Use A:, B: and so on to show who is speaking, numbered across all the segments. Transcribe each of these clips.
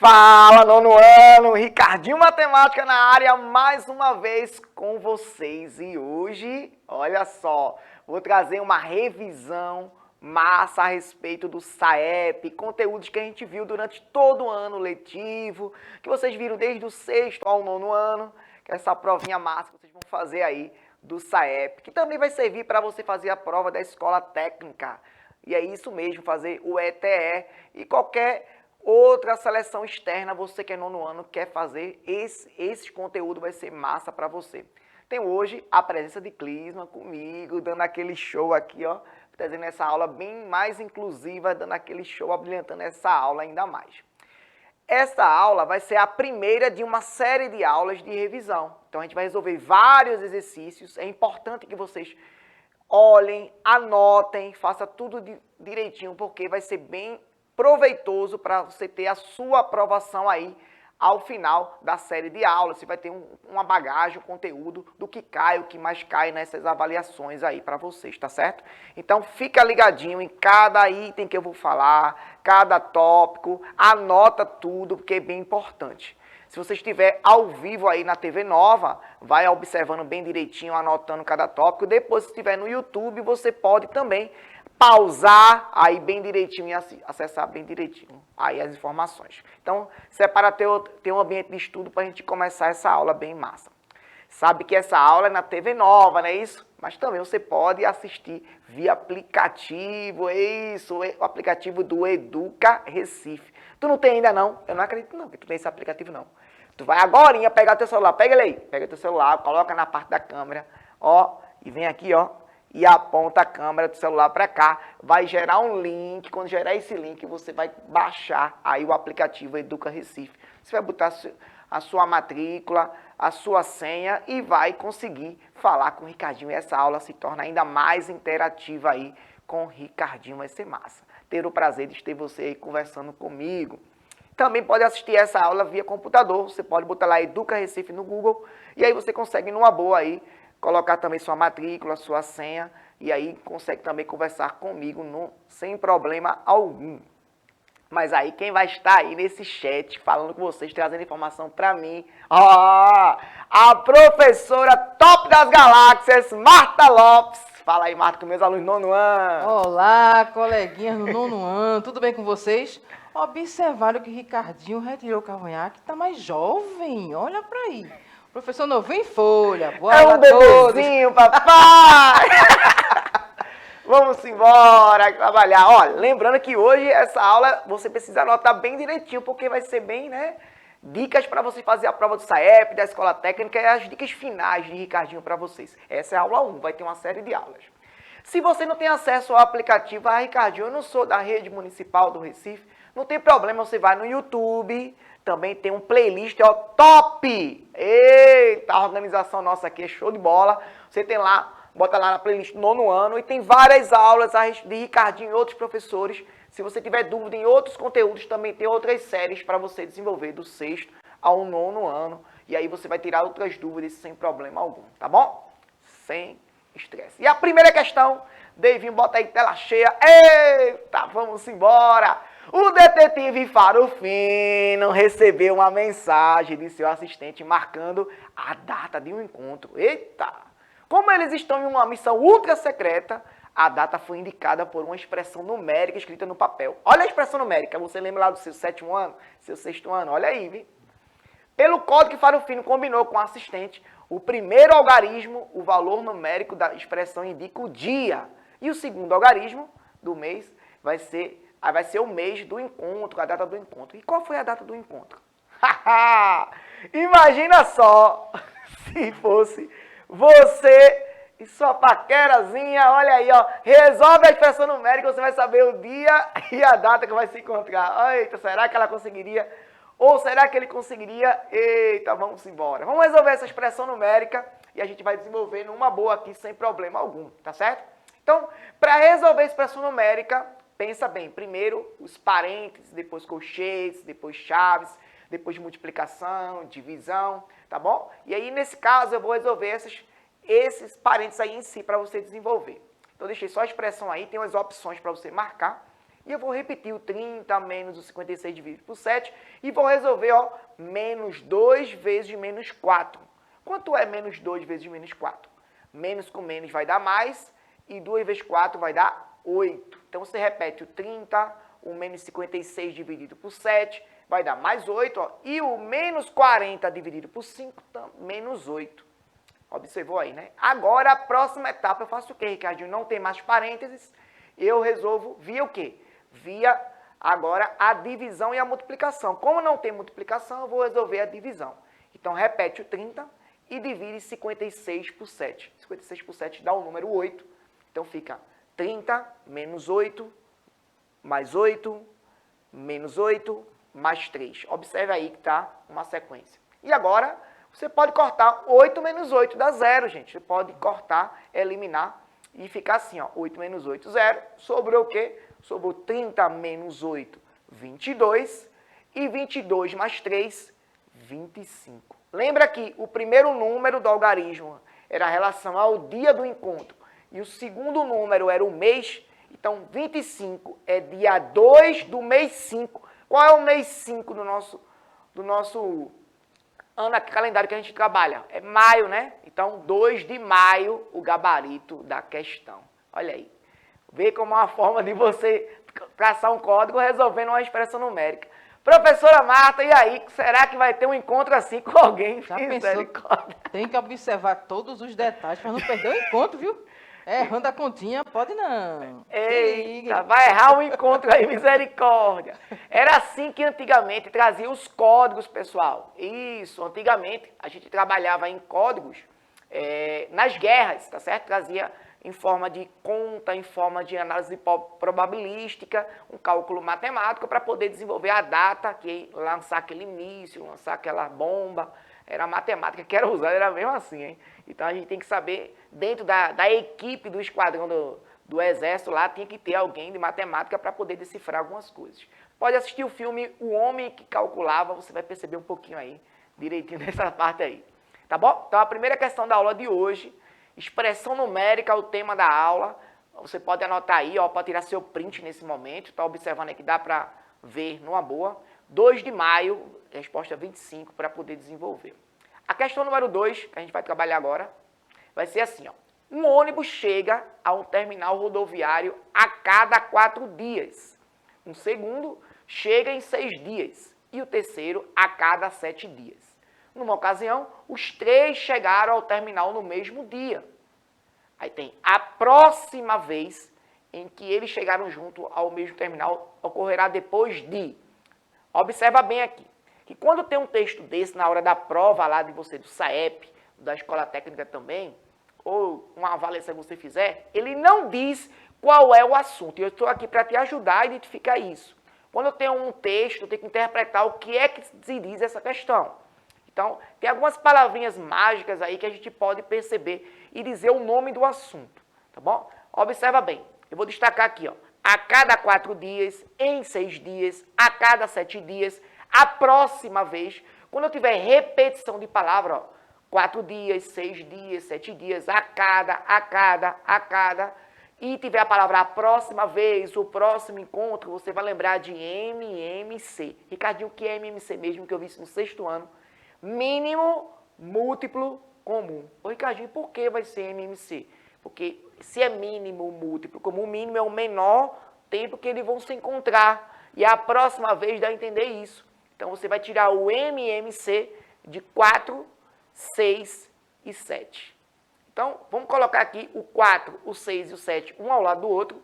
A: Fala, nono ano! Ricardinho Matemática na área mais uma vez com vocês. E hoje, olha só, vou trazer uma revisão massa a respeito do SAEP, conteúdos que a gente viu durante todo o ano letivo, que vocês viram desde o sexto ao nono ano, que é essa provinha massa que vocês vão fazer aí do SAEP, que também vai servir para você fazer a prova da escola técnica. E é isso mesmo, fazer o ETE e qualquer outra seleção externa, você que é nono ano, quer fazer, esse conteúdo vai ser massa para você. Tem hoje a presença de Clisma comigo, dando aquele show aqui, ó, trazendo essa aula bem mais inclusiva, dando aquele show, abrilhantando essa aula ainda mais. Essa aula vai ser a primeira de uma série de aulas de revisão. Então a gente vai resolver vários exercícios, é importante que vocês olhem, anotem, façam tudo direitinho, porque vai ser bem proveitoso para você ter a sua aprovação aí ao final da série de aulas. Você vai ter uma bagagem, um conteúdo do que cai, o que mais cai nessas avaliações aí para vocês, tá certo? Então fica ligadinho em cada item que eu vou falar, cada tópico, anota tudo, porque é bem importante. Se você estiver ao vivo aí na TV Nova, vai observando bem direitinho, anotando cada tópico. Depois, se estiver no YouTube, você pode também pausar aí bem direitinho e acessar bem direitinho aí as informações. Então, separa ter um ambiente de estudo para a gente começar essa aula bem massa. Sabe que essa aula é na TV Nova, não é isso? Mas também você pode assistir via aplicativo, o aplicativo do Educa Recife. Tu não tem ainda não? Eu não acredito não que tu tem esse aplicativo não. Tu vai agorinha pegar teu celular, pega ele aí, pega teu celular, coloca na parte da câmera, ó, e vem aqui, ó, e aponta a câmera do celular para cá, vai gerar um link, quando gerar esse link você vai baixar aí o aplicativo Educa Recife. Você vai botar a sua matrícula, a sua senha e vai conseguir falar com o Ricardinho. E essa aula se torna ainda mais interativa aí com o Ricardinho, vai ser massa. Ter o prazer de ter você aí conversando comigo. Também pode assistir essa aula via computador, você pode botar lá Educa Recife no Google e aí você consegue numa boa aí colocar também sua matrícula, sua senha e aí consegue também conversar comigo sem problema algum. Mas aí quem vai estar aí nesse chat falando com vocês, trazendo informação para mim, ó, a professora top das galáxias, Marta Lopes. Fala aí, Marta, com meus alunos do nono ano.
B: Olá, coleguinhas do nono ano, tudo bem com vocês? Observaram que Ricardinho retirou o cavanhaque, tá mais jovem, olha para aí. Professor novinho em folha, boa
A: é um bebezinho, papai! Vamos embora trabalhar. Olha, lembrando que hoje essa aula você precisa anotar bem direitinho, porque vai ser bem, né? Dicas para você fazer a prova do SAEP, da escola técnica e as dicas finais de Ricardinho para vocês. Essa é a aula 1, vai ter uma série de aulas. Se você não tem acesso ao aplicativo, Ricardinho, eu não sou da rede municipal do Recife, não tem problema, você vai no YouTube, também tem um playlist, ó, top! Eita, a organização nossa aqui é show de bola. Você tem lá, bota lá na playlist nono ano e tem várias aulas de Ricardinho e outros professores. Se você tiver dúvida em outros conteúdos, também tem outras séries para você desenvolver do sexto ao nono ano. E aí você vai tirar outras dúvidas sem problema algum, tá bom? Sem estresse. E a primeira questão, Davinho, bota aí tela cheia. Eita, vamos embora! O detetive Farofino recebeu uma mensagem de seu assistente marcando a data de um encontro. Eita! Como eles estão em uma missão ultra secreta, a data foi indicada por uma expressão numérica escrita no papel. Olha a expressão numérica, você lembra lá do seu sétimo ano, seu sexto ano? Olha aí, viu? Pelo código que Farofino combinou com o assistente, o primeiro algarismo, o valor numérico da expressão indica o dia. E o segundo algarismo do mês vai ser o mês do encontro, a data do encontro. E qual foi a data do encontro? Imagina só se fosse você e sua paquerazinha, olha aí, ó, resolve a expressão numérica, você vai saber o dia e a data que vai se encontrar. Eita, será que ela conseguiria? Ou será que ele conseguiria? Eita, vamos embora. Vamos resolver essa expressão numérica e a gente vai desenvolver numa boa aqui sem problema algum, tá certo? Então, para resolver a expressão numérica, pensa bem, primeiro os parênteses, depois colchetes, depois chaves, depois multiplicação, divisão, tá bom? E aí, nesse caso, eu vou resolver esses parênteses aí em si para você desenvolver. Então, deixei só a expressão aí, tem umas opções para você marcar. E eu vou repetir o 30 menos o 56 dividido por 7 e vou resolver, ó, menos 2 vezes menos 4. Quanto é menos 2 vezes menos 4? Menos com menos vai dar mais e 2 vezes 4 vai dar 8. Então, você repete o 30, o menos 56 dividido por 7, vai dar mais 8, ó, e o menos 40 dividido por 5, menos 8. Observou aí, né? Agora, a próxima etapa, eu faço o quê, Ricardinho? Não tem mais parênteses, eu resolvo via o quê? Via, agora, a divisão e a multiplicação. Como não tem multiplicação, eu vou resolver a divisão. Então, repete o 30 e divide 56 por 7. 56 por 7 dá o número 8. Então, fica 30 menos 8, mais 8, menos 8, mais 3. Observe aí que está uma sequência. E agora, você pode cortar 8 menos 8 dá 0, gente. Você pode cortar, eliminar e ficar assim, ó. 8 menos 8, 0. Sobrou o quê? Sobrou 30 menos 8, 22. E 22 mais 3, 25. Lembra que o primeiro número do algarismo era a relação ao dia do encontro. E o segundo número era o mês. Então, 25 é dia 2 do mês 5. Qual é o mês 5 do nosso ano aqui, calendário que a gente trabalha? É maio, né? Então, 2 de maio, o gabarito da questão. Olha aí. Vê como é uma forma de você traçar um código resolvendo uma expressão numérica. Professora Marta, e aí? Será que vai ter um encontro assim com alguém?
B: Já pensou? Tem que observar todos os detalhes para não perder o encontro, viu? Errando a continha, pode não.
A: Eita, vai errar o encontro aí, misericórdia. Era assim que antigamente trazia os códigos, pessoal. Isso, antigamente a gente trabalhava em códigos nas guerras, tá certo? Trazia em forma de conta, em forma de análise probabilística, um cálculo matemático para poder desenvolver a data, que lançar aquele míssil, lançar aquela bomba. Era a matemática que era usada, era mesmo assim, hein? Então a gente tem que saber, dentro da equipe do esquadrão do exército lá, tinha que ter alguém de matemática para poder decifrar algumas coisas. Pode assistir o filme O Homem que Calculava, você vai perceber um pouquinho aí, direitinho nessa parte aí. Tá bom? Então a primeira questão da aula de hoje, expressão numérica, o tema da aula. Você pode anotar aí, ó, pode tirar seu print nesse momento, tá observando aqui, dá para ver numa boa. 2 de maio, resposta 25, para poder desenvolver. A questão número 2, que a gente vai trabalhar agora, vai ser assim, ó. Um ônibus chega a um terminal rodoviário a cada 4 dias. Um segundo chega em 6 dias. E o terceiro a cada 7 dias. Numa ocasião, os 3 chegaram ao terminal no mesmo dia. Aí tem a próxima vez em que eles chegaram junto ao mesmo terminal, ocorrerá depois de... Observa bem aqui, que quando tem um texto desse na hora da prova lá de você, do SAEP, da Escola Técnica também, ou uma avaliação que você fizer, ele não diz qual é o assunto. E eu estou aqui para te ajudar a identificar isso. Quando eu tenho um texto, eu tenho que interpretar o que é que se diz essa questão. Então, tem algumas palavrinhas mágicas aí que a gente pode perceber e dizer o nome do assunto, tá bom? Observa bem, eu vou destacar aqui, ó. A cada 4 dias, em 6 dias, a cada 7 dias, a próxima vez, quando eu tiver repetição de palavra, ó, 4 dias, 6 dias, 7 dias, a cada, e tiver a palavra a próxima vez, o próximo encontro, você vai lembrar de MMC. Ricardinho, o que é MMC mesmo, que eu vi isso no 6º ano? Mínimo múltiplo comum. Ô, Ricardinho, por que vai ser MMC? Porque se é mínimo múltiplo comum, mínimo é o menor tempo que eles vão se encontrar. E a próxima vez dá a entender isso. Então, você vai tirar o MMC de 4, 6 e 7. Então, vamos colocar aqui o 4, o 6 e o 7, um ao lado do outro.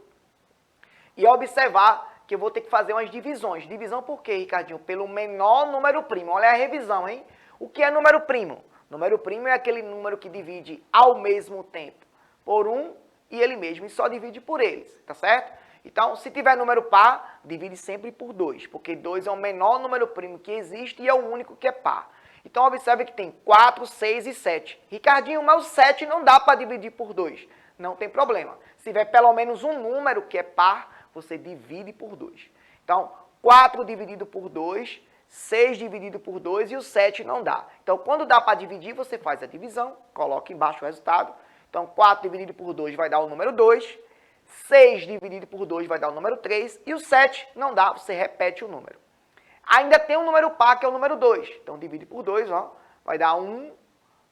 A: E observar que eu vou ter que fazer umas divisões. Divisão por quê, Ricardinho? Pelo menor número primo. Olha a revisão, hein? O que é número primo? Número primo é aquele número que divide ao mesmo tempo por 1 e ele mesmo, e só divide por eles, tá certo? Então, se tiver número par, divide sempre por 2, porque 2 é o menor número primo que existe e é o único que é par. Então, observe que tem 4, 6 e 7. Ricardinho, mas o 7 não dá para dividir por 2. Não tem problema. Se tiver pelo menos um número que é par, você divide por 2. Então, 4 dividido por 2, 6 dividido por 2 e o 7 não dá. Então, quando dá para dividir, você faz a divisão, coloca embaixo o resultado. Então, 4 dividido por 2 vai dar o número 2. 6 dividido por 2 vai dar o número 3. E o 7 não dá, você repete o número. Ainda tem um número par, que é o número 2. Então, divide por 2, ó, vai dar 1,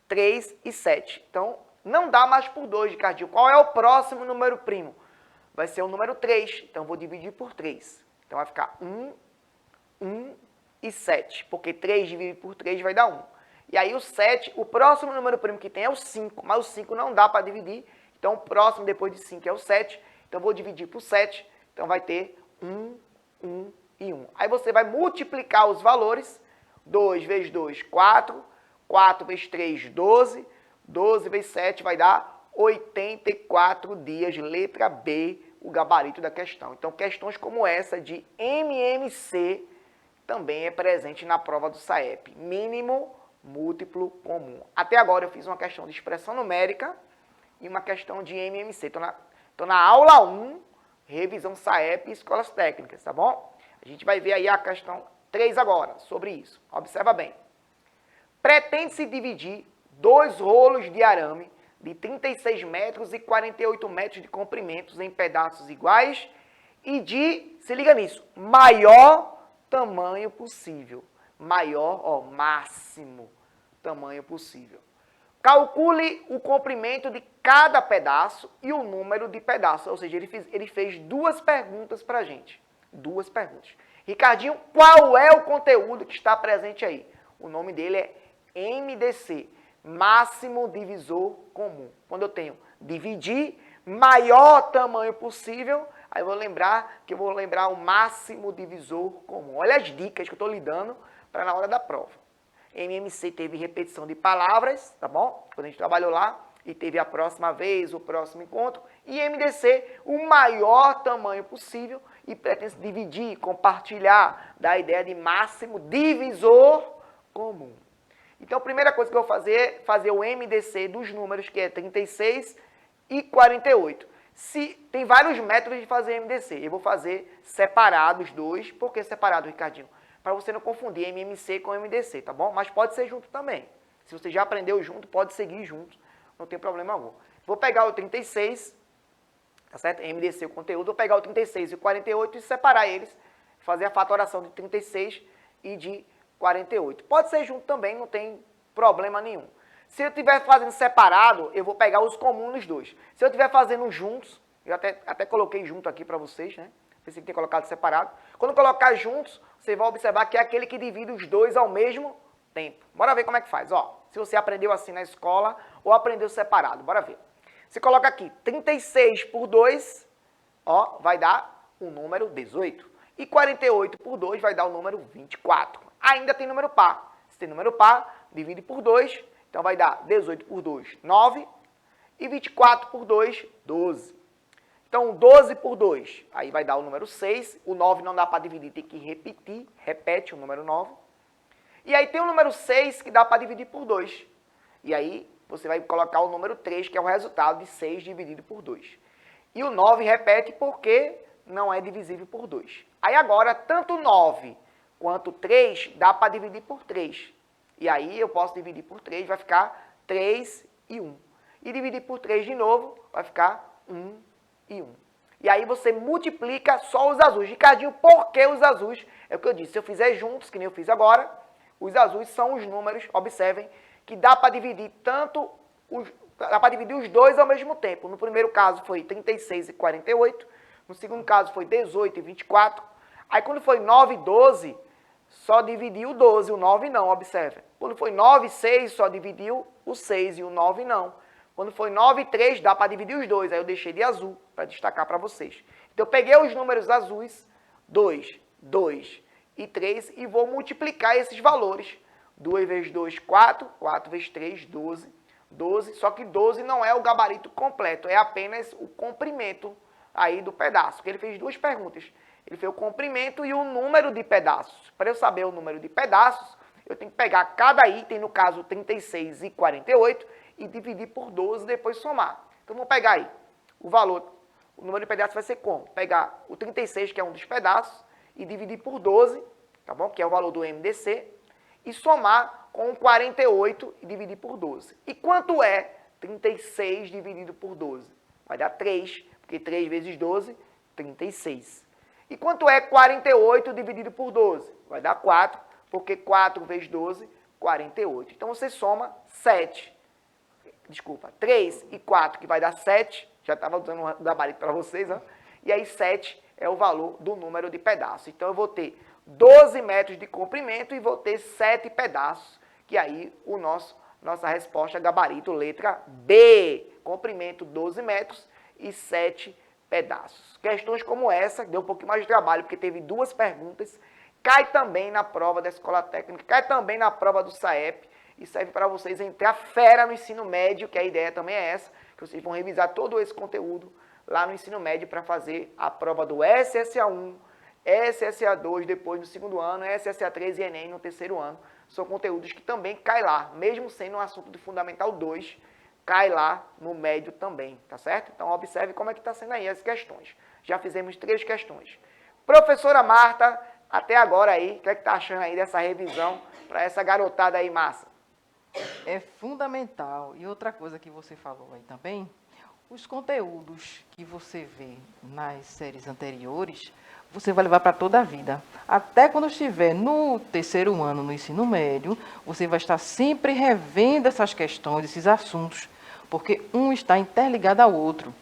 A: 3 e 7. Então, não dá mais por 2, Ricardinho. Qual é o próximo número primo? Vai ser o número 3. Então, vou dividir por 3. Então, vai ficar 1, 1 e 7. Porque 3 dividido por 3 vai dar 1. E aí, o 7, o próximo número primo que tem é o 5. Mas o 5 não dá para dividir. Então, o próximo depois de 5 é o 7. Então, vou dividir por 7. Então, vai ter 1, 1 e 1. Aí, você vai multiplicar os valores. 2 vezes 2, 4. 4 vezes 3, 12. 12 vezes 7 vai dar 84 dias. Letra B, o gabarito da questão. Então, questões como essa de MMC também é presente na prova do SAEP. Mínimo múltiplo comum. Até agora eu fiz uma questão de expressão numérica e uma questão de MMC. Estou na aula 1, revisão SAEP e escolas técnicas, tá bom? A gente vai ver aí a questão 3 agora, sobre isso. Observa bem. Pretende-se dividir 2 rolos de arame de 36 metros e 48 metros de comprimento em pedaços iguais e de, se liga nisso, maior tamanho possível. Maior, ó, máximo tamanho possível. Calcule o comprimento de cada pedaço e o número de pedaços. Ou seja, ele fez 2 perguntas para a gente. 2 perguntas. Ricardinho, qual é o conteúdo que está presente aí? O nome dele é MDC, máximo divisor comum. Quando eu tenho dividir, maior tamanho possível, aí eu vou lembrar o máximo divisor comum. Olha as dicas que eu estou lhe dando para na hora da prova. MMC teve repetição de palavras, tá bom? Quando a gente trabalhou lá, e teve a próxima vez, o próximo encontro. E MDC, o maior tamanho possível, e pretende dividir, compartilhar, da ideia de máximo divisor comum. Então, a primeira coisa que eu vou fazer é fazer o MDC dos números, que é 36 e 48. Tem vários métodos de fazer MDC. Eu vou fazer separados dois. Por que separado, Ricardinho? Para você não confundir MMC com MDC, tá bom? Mas pode ser junto também. Se você já aprendeu junto, pode seguir junto. Não tem problema algum. Vou pegar o 36, tá certo? MDC o conteúdo. Vou pegar o 36 e o 48 e separar eles. Fazer a fatoração de 36 e de 48. Pode ser junto também, não tem problema nenhum. Se eu estiver fazendo separado, eu vou pegar os comuns dos dois. Se eu estiver fazendo juntos, eu até coloquei junto aqui para vocês, né? Pensei que tinha colocado separado. Quando colocar juntos, você vai observar que é aquele que divide os dois ao mesmo tempo. Bora ver como é que faz. Ó, se você aprendeu assim na escola ou aprendeu separado. Bora ver. Você coloca aqui 36 por 2, ó, vai dar o número 18. E 48 por 2 vai dar o número 24. Ainda tem número par. Se tem número par, divide por 2. Então, vai dar 18 por 2, 9. E 24 por 2, 12. Então, 12 por 2, aí vai dar o número 6. O 9 não dá para dividir, tem que repetir. Repete o número 9. E aí tem o número 6 que dá para dividir por 2. E aí você vai colocar o número 3, que é o resultado de 6 dividido por 2. E o 9 repete porque não é divisível por 2. Aí agora, tanto 9 quanto 3 dá para dividir por 3. E aí eu posso dividir por 3, vai ficar 3 e 1. E dividir por 3 de novo, vai ficar 1 e 1. E aí você multiplica só os azuis. Ricardinho, por que os azuis? É o que eu disse, se eu fizer juntos, que nem eu fiz agora, os azuis são os números, observem, que dá para dividir dá para dividir os dois ao mesmo tempo. No primeiro caso foi 36 e 48, no segundo caso foi 18 e 24. Aí quando foi 9 e 12, só dividiu o 12, o 9 não, observe. Quando foi 9 e 6, só dividiu o 6 e o 9 não. Quando foi 9 e 3, dá para dividir os dois, aí eu deixei de azul para destacar para vocês. Então eu peguei os números azuis, 2, 2 e 3, e vou multiplicar esses valores. 2 vezes 2, 4, 4 vezes 3, 12, 12, só que 12 não é o gabarito completo, é apenas o comprimento aí do pedaço, porque ele fez 2 perguntas. Ele fez o comprimento e o número de pedaços. Para eu saber o número de pedaços, eu tenho que pegar cada item, no caso 36 e 48, e dividir por 12 e depois somar. Então, vamos pegar aí o valor. O número de pedaços vai ser como? Pegar o 36, que é um dos pedaços, e dividir por 12, tá bom? Que é o valor do MDC, e somar com o 48 e dividir por 12. E quanto é 36 dividido por 12? Vai dar 3, Porque 3 vezes 12, 36. E quanto é 48 dividido por 12? Vai dar 4, porque 4 vezes 12, 48. Então você soma 7. Desculpa, 3 e 4, que vai dar 7. Já estava dando um gabarito para vocês, né? E aí 7 é o valor do número de pedaços. Então eu vou ter 12 metros de comprimento e vou ter 7 pedaços, que aí nossa resposta é gabarito, letra B. Comprimento 12 metros e 7 pedaços. Questões como essa, deu um pouquinho mais de trabalho, porque teve 2 perguntas, cai também na prova da Escola Técnica, cai também na prova do SAEP, e serve para vocês entrar fera no ensino médio, que a ideia também é essa, que vocês vão revisar todo esse conteúdo lá no ensino médio para fazer a prova do SSA1, SSA2 depois no segundo ano, SSA3 e Enem no terceiro ano. São conteúdos que também cai lá, mesmo sendo um assunto de Fundamental 2, cai lá no médio também, tá certo? Então observe como é que está sendo aí as questões. Já fizemos 3 questões. Professora Marta, até agora aí, o que é que está achando aí dessa revisão para essa garotada aí massa?
B: É fundamental. E outra coisa que você falou aí também, os conteúdos que você vê nas séries anteriores, você vai levar para toda a vida. Até quando estiver no terceiro ano no ensino médio, você vai estar sempre revendo essas questões, esses assuntos, porque um está interligado ao outro.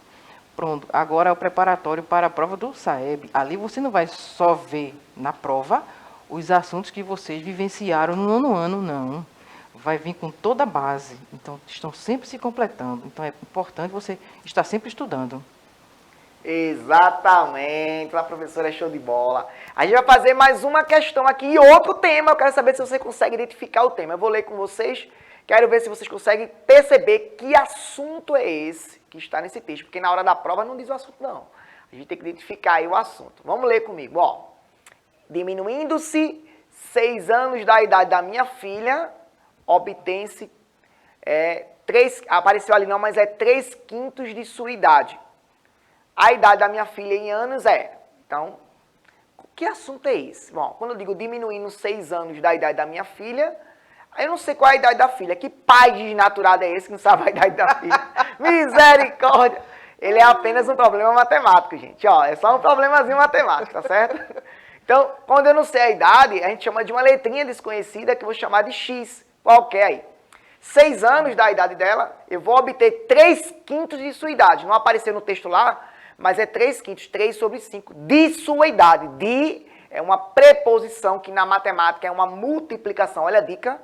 B: Pronto, agora é o preparatório para a prova do SAEB. Ali você não vai só ver na prova os assuntos que vocês vivenciaram no nono ano, não. Vai vir com toda a base. Então, estão sempre se completando. Então, é importante você estar sempre estudando.
A: Exatamente, a professora é show de bola. A gente vai fazer mais uma questão aqui e outro tema. Eu quero saber se você consegue identificar o tema. Eu vou ler com vocês. Quero ver se vocês conseguem perceber que assunto é esse que está nesse texto. Porque na hora da prova não diz o assunto, não. A gente tem que identificar aí o assunto. Vamos ler comigo. Ó, diminuindo-se 6 anos da idade da minha filha, obtém-se, apareceu ali não, mas é 3/5 de sua idade. A idade da minha filha em anos então, que assunto é esse? Bom, quando eu digo diminuindo 6 anos da idade da minha filha, eu não sei qual é a idade da filha. Que pai desnaturado é esse que não sabe a idade da filha? Misericórdia! Ele é apenas um problema matemático, gente. Ó, é só um problemazinho matemático, tá certo? Então, quando eu não sei a idade, a gente chama de uma letrinha desconhecida que eu vou chamar de X. Qual que é aí? 6 anos da idade dela, eu vou obter 3/5 de sua idade. Não apareceu no texto lá, mas é 3/5, 3 sobre 5, de sua idade. De é uma preposição que na matemática é uma multiplicação. Olha a dica.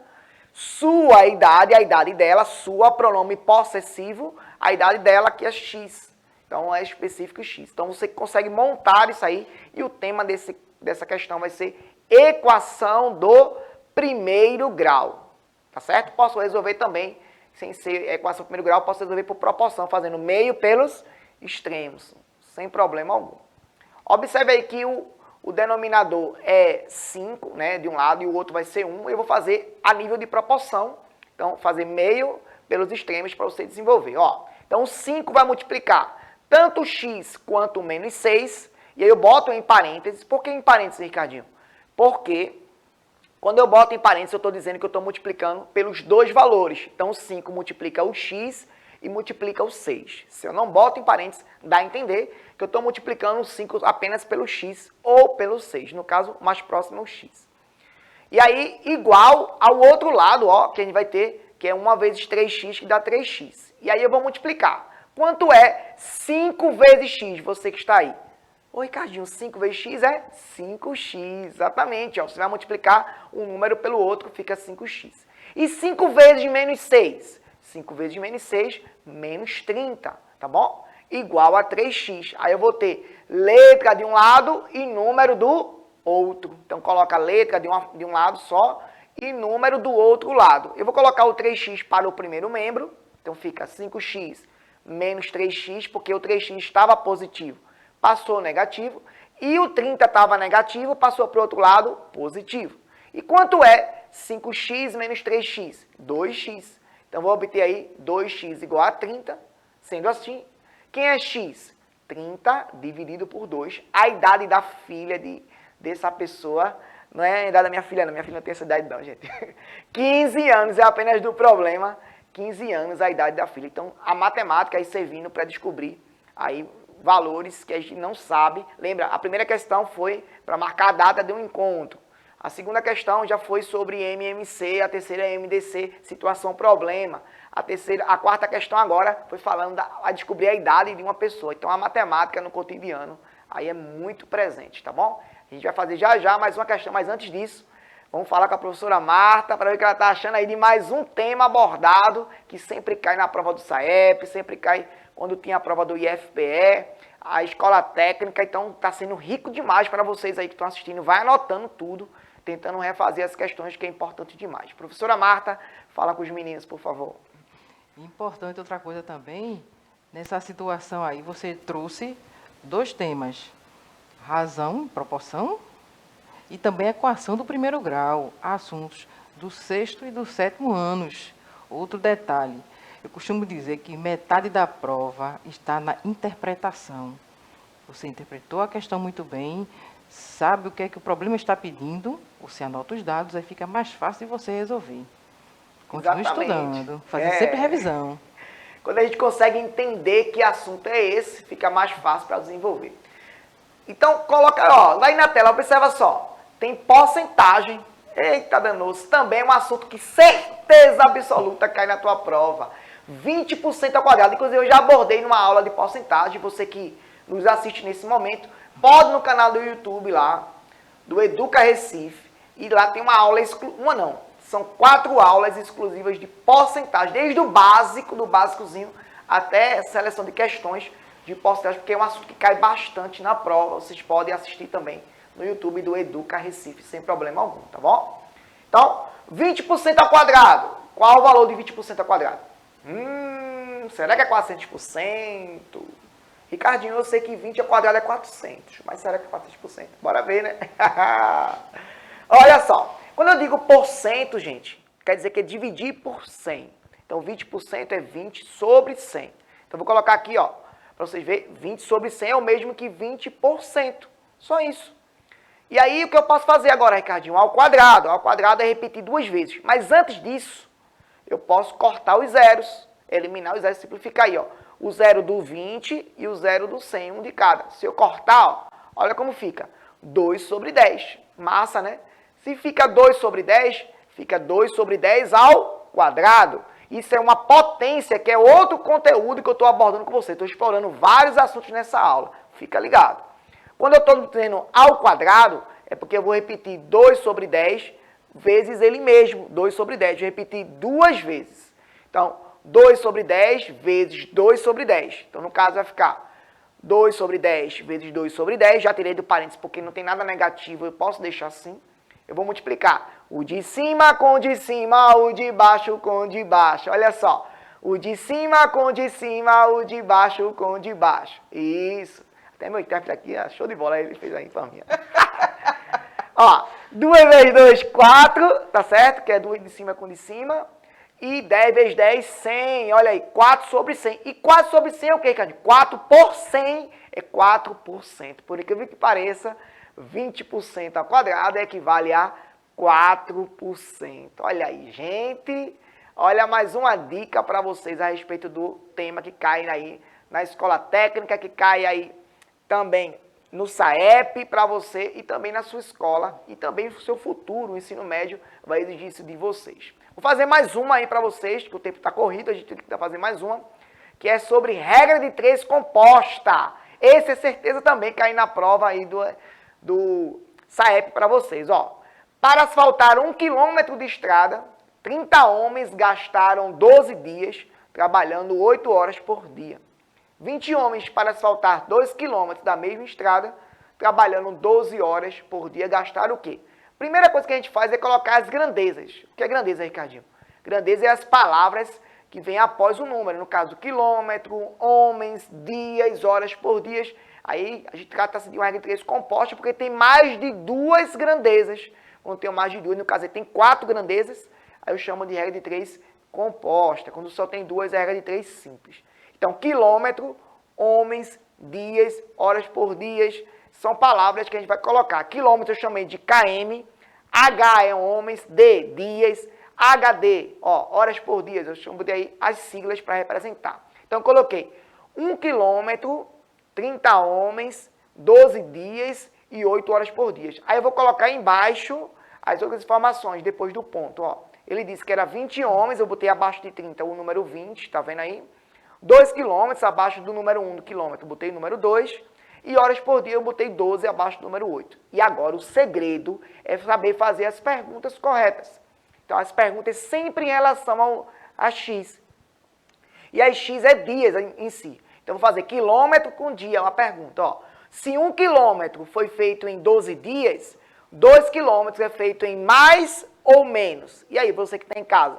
A: Sua idade, a idade dela, sua, pronome possessivo, a idade dela que é X. Então é específico X. Então você consegue montar isso aí e o tema dessa questão vai ser equação do primeiro grau. Tá certo? Posso resolver também, sem ser equação do primeiro grau, posso resolver por proporção, fazendo meio pelos extremos, sem problema algum. Observe aí que o denominador é 5, né, de um lado, e o outro vai ser 1. Eu vou fazer a nível de proporção. Então, fazer meio pelos extremos para você desenvolver. Ó, então, 5 vai multiplicar tanto x quanto menos 6. E aí eu boto em parênteses. Por que em parênteses, Ricardinho? Porque quando eu boto em parênteses, eu estou dizendo que eu estou multiplicando pelos 2 valores. Então, o 5 multiplica o x e multiplica o 6. Se eu não boto em parênteses, dá a entender que eu estou multiplicando o 5 apenas pelo x ou pelo 6. No caso, o mais próximo é o x. E aí, igual ao outro lado, ó, que a gente vai ter, que é 1 vezes 3x, que dá 3x. E aí eu vou multiplicar. Quanto é 5 vezes x? Você que está aí. Ô, Ricardinho, 5 vezes x é 5x. Exatamente. Ó, você vai multiplicar um número pelo outro, fica 5x. E 5 vezes menos 6? 5 vezes menos 6, menos 30, tá bom? Igual a 3x. Aí eu vou ter letra de um lado e número do outro. Então, coloca a letra de um lado só e número do outro lado. Eu vou colocar o 3x para o primeiro membro. Então, fica 5x menos 3x, porque o 3x estava positivo, passou negativo. E o 30 estava negativo, passou para o outro lado, positivo. E quanto é 5x menos 3x? 2x. Então, vou obter aí 2x igual a 30. Sendo assim, quem é x? 30 dividido por 2. A idade da filha dessa pessoa, não é a idade da minha filha, não. Minha filha não tem essa idade não, gente. 15 anos é apenas do problema. 15 anos a idade da filha. Então, a matemática aí servindo para descobrir, aí valores que a gente não sabe. Lembra, a primeira questão foi para marcar a data de um encontro. A segunda questão já foi sobre MMC, a terceira é MDC, situação problema. A quarta questão agora foi falando a descobrir a idade de uma pessoa. Então a matemática no cotidiano aí é muito presente, tá bom? A gente vai fazer já mais uma questão, mas antes disso, vamos falar com a professora Marta para ver o que ela está achando aí de mais um tema abordado que sempre cai na prova do SAEP, sempre cai quando tinha a prova do IFPE, a escola técnica. Então está sendo rico demais para vocês aí que estão assistindo. Vai anotando tudo, tentando refazer as questões que é importante demais. Professora Marta, fala com os meninos, por favor.
B: Importante outra coisa também, nessa situação aí você trouxe 2 temas, razão e proporção, e também a equação do primeiro grau, assuntos do 6º e do 7º anos. Outro detalhe, eu costumo dizer que metade da prova está na interpretação. Você interpretou a questão muito bem, sabe o que é que o problema está pedindo, você anota os dados, aí fica mais fácil de você resolver. Continue estudando, fazer sempre revisão.
A: Quando a gente consegue entender que assunto é esse, fica mais fácil para desenvolver. Então, coloca, lá aí na tela, observa só. Tem porcentagem. Eita, danoso. Também é um assunto que certeza absoluta cai na tua prova. 20% ao quadrado. Inclusive, eu já abordei numa aula de porcentagem. Você que nos assiste nesse momento, pode no canal do YouTube lá, do Educa Recife. E lá tem uma aula exclusiva. São 4 aulas exclusivas de porcentagem, desde o básico, do básicozinho, até a seleção de questões de porcentagem, porque é um assunto que cai bastante na prova. Vocês podem assistir também no YouTube do Educa Recife, sem problema algum, tá bom? Então, 20% ao quadrado. Qual o valor de 20% ao quadrado? Será que é 400%? Ricardinho, eu sei que 20 ao quadrado é 400, mas será que é 400%? Bora ver, né? Olha só. Quando eu digo porcento, gente, quer dizer que é dividir por 100. Então, 20% é 20 sobre 100. Então, vou colocar aqui, para vocês verem, 20 sobre 100 é o mesmo que 20%. Só isso. E aí, o que eu posso fazer agora, Ricardinho? Ao quadrado. Ao quadrado é repetir 2 vezes. Mas antes disso, eu posso cortar os zeros. Eliminar os zeros, simplificar aí, o zero do 20 e o zero do 100, um de cada. Se eu cortar, olha como fica. 2 sobre 10. Massa, né? Se fica 2 sobre 10, fica 2 sobre 10 ao quadrado. Isso é uma potência, que é outro conteúdo que eu estou abordando com você. Estou explorando vários assuntos nessa aula. Fica ligado. Quando eu estou dizendo ao quadrado, é porque eu vou repetir 2 sobre 10 vezes ele mesmo. 2 sobre 10. Vou repetir 2 vezes. Então, 2 sobre 10 vezes 2 sobre 10. Então, no caso, vai ficar 2 sobre 10 vezes 2 sobre 10. Já tirei do parênteses porque não tem nada negativo. Eu posso deixar assim. Eu vou multiplicar o de cima com o de cima, o de baixo com o de baixo. Olha só. O de cima com o de cima, o de baixo com o de baixo. Isso. Até meu intérprete aqui, show de bola, ele fez a infaminha. 2 vezes 2, 4, tá certo? Que é 2 de cima com o de cima. E 10 vezes 10, 100. Olha aí, 4 sobre 100. E 4 sobre 100 é o quê, cara? 4 por 100 é 4%. Por incrível que pareça, 20% ao quadrado equivale a 4%. Olha aí, gente. Olha mais uma dica para vocês a respeito do tema que cai aí na escola técnica, que cai aí também no SAEP para você e também na sua escola e também no seu futuro, o ensino médio vai exigir isso de vocês. Vou fazer mais uma aí para vocês, que o tempo está corrido, a gente tem que fazer mais uma, que é sobre regra de 3 composta. Esse é certeza também cair na prova aí do SAEP para vocês. Para asfaltar 1 quilômetro de estrada, 30 homens gastaram 12 dias trabalhando 8 horas por dia. 20 homens para asfaltar 2 quilômetros da mesma estrada, trabalhando 12 horas por dia, gastaram o quê? Primeira coisa que a gente faz é colocar as grandezas. O que é grandeza, Ricardinho? Grandeza é as palavras que vêm após o número. No caso, quilômetro, homens, dias, horas por dia. Aí a gente trata-se de uma regra de 3 composta, porque tem mais de 2 grandezas. Quando tem mais de 2, no caso, tem 4 grandezas, aí eu chamo de regra de 3 composta. Quando só tem 2, é regra de 3 simples. Então, quilômetro, homens, dias, horas por dias, são palavras que a gente vai colocar. Quilômetro eu chamei de km, H é homens, D, dias, HD, horas por dias, eu chamo de aí as siglas para representar. Então, eu coloquei 1 quilômetro, 30 homens, 12 dias e 8 horas por dia. Aí eu vou colocar embaixo as outras informações, depois do ponto. Ó. Ele disse que era 20 homens, eu botei abaixo de 30 o número 20, tá vendo aí? 2 quilômetros abaixo do número 1 do quilômetro, eu botei o número 2. E horas por dia eu botei 12 abaixo do número 8. E agora o segredo é saber fazer as perguntas corretas. Então as perguntas sempre em relação a X. E a X é dias em si. Então eu vou fazer quilômetro com dia, uma pergunta. Ó. Se 1 quilômetro foi feito em 12 dias, 2 quilômetros é feito em mais ou menos. E aí, você que está em casa,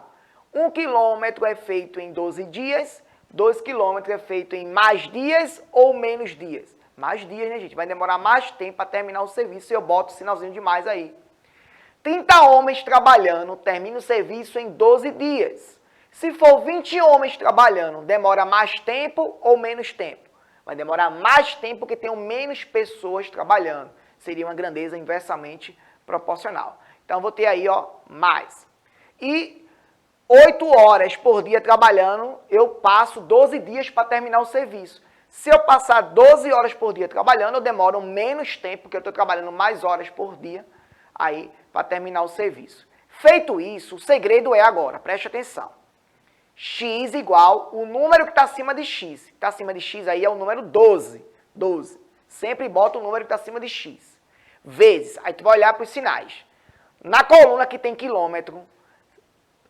A: 1 quilômetro é feito em 12 dias, 2 quilômetros é feito em mais dias ou menos dias. Mais dias, né, gente? Vai demorar mais tempo para terminar o serviço e eu boto o sinalzinho de mais aí. 30 homens trabalhando, termina o serviço em 12 dias. Se for 20 homens trabalhando, demora mais tempo ou menos tempo? Vai demorar mais tempo porque tem menos pessoas trabalhando. Seria uma grandeza inversamente proporcional. Então, vou ter aí, ó, mais. E 8 horas por dia trabalhando, eu passo 12 dias para terminar o serviço. Se eu passar 12 horas por dia trabalhando, eu demoro menos tempo, porque eu estou trabalhando mais horas por dia, aí, para terminar o serviço. Feito isso, o segredo é agora, preste atenção. X igual o número que está acima de X. Que está acima de X aí é o número 12. 12. Sempre bota o número que está acima de X. Vezes, aí tu vai olhar para os sinais. Na coluna que tem quilômetro,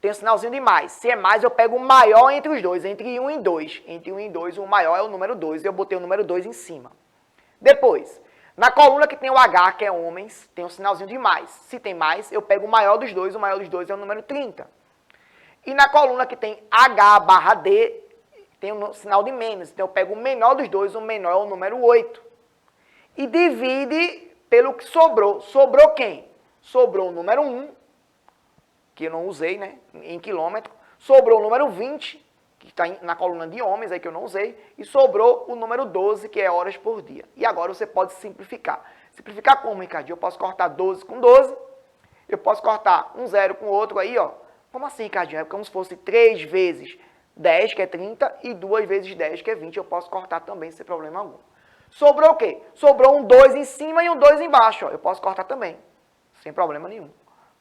A: tem um sinalzinho de mais. Se é mais, eu pego o maior entre os dois, entre 1 e 2. Entre 1 e 2, o maior é o número 2. Eu botei o número 2 em cima. Depois, na coluna que tem o H, que é homens, tem um sinalzinho de mais. Se tem mais, eu pego o maior dos dois é o número 30. E na coluna que tem H barra D, tem um sinal de menos. Então eu pego o menor dos dois, o menor é o número 8. E divide pelo que sobrou. Sobrou quem? Sobrou o número 1, que eu não usei, né, em quilômetro. Sobrou o número 20, que está na coluna de homens, aí que eu não usei. E sobrou o número 12, que é horas por dia. E agora você pode simplificar. Simplificar como, Ricardinho? Eu posso cortar 12 com 12. Eu posso cortar um 0 com outro aí, ó. Como assim, Ricardinho? É como se fosse 3 vezes 10, que é 30, e 2 vezes 10, que é 20. Eu posso cortar também, sem problema algum. Sobrou o quê? Sobrou um 2 em cima e um 2 embaixo, ó. Eu posso cortar também, sem problema nenhum.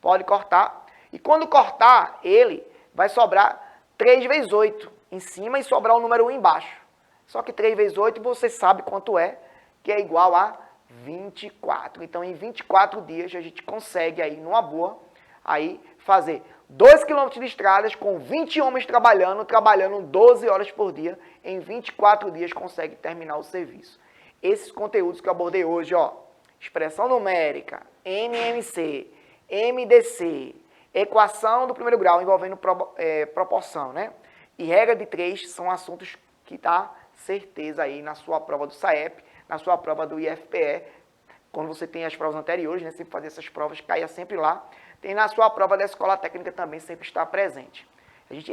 A: Pode cortar. E quando cortar ele, vai sobrar 3 vezes 8 em cima e sobrar o número 1 embaixo. Só que 3 vezes 8 você sabe quanto é, que é igual a 24. Então, em 24 dias, a gente consegue aí, numa boa, aí fazer 2 km de estradas com 20 homens trabalhando 12 horas por dia. Em 24 dias consegue terminar o serviço. Esses conteúdos que eu abordei hoje, ó, expressão numérica, MMC, MDC, equação do primeiro grau envolvendo proporção, né? E regra de 3 são assuntos que dá certeza aí na sua prova do SAEP, na sua prova do IFPE. Quando você tem as provas anteriores, né? Sempre fazer essas provas, caia sempre lá. Tem na sua prova da escola técnica também, sempre está presente.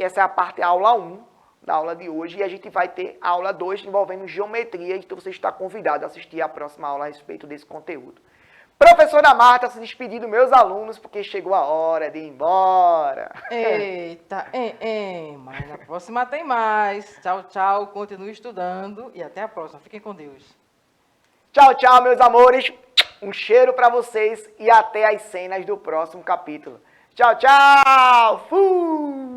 A: Essa é a parte aula 1 da aula de hoje, e a gente vai ter a aula 2 envolvendo geometria, então você está convidado a assistir a próxima aula a respeito desse conteúdo. Professora Marta se despedindo dos meus alunos, porque chegou a hora de ir embora.
B: Eita, mas na próxima tem mais. Tchau, tchau, continue estudando e até a próxima. Fiquem com Deus.
A: Tchau, tchau, meus amores. Um cheiro para vocês e até as cenas do próximo capítulo. Tchau, tchau. Fui!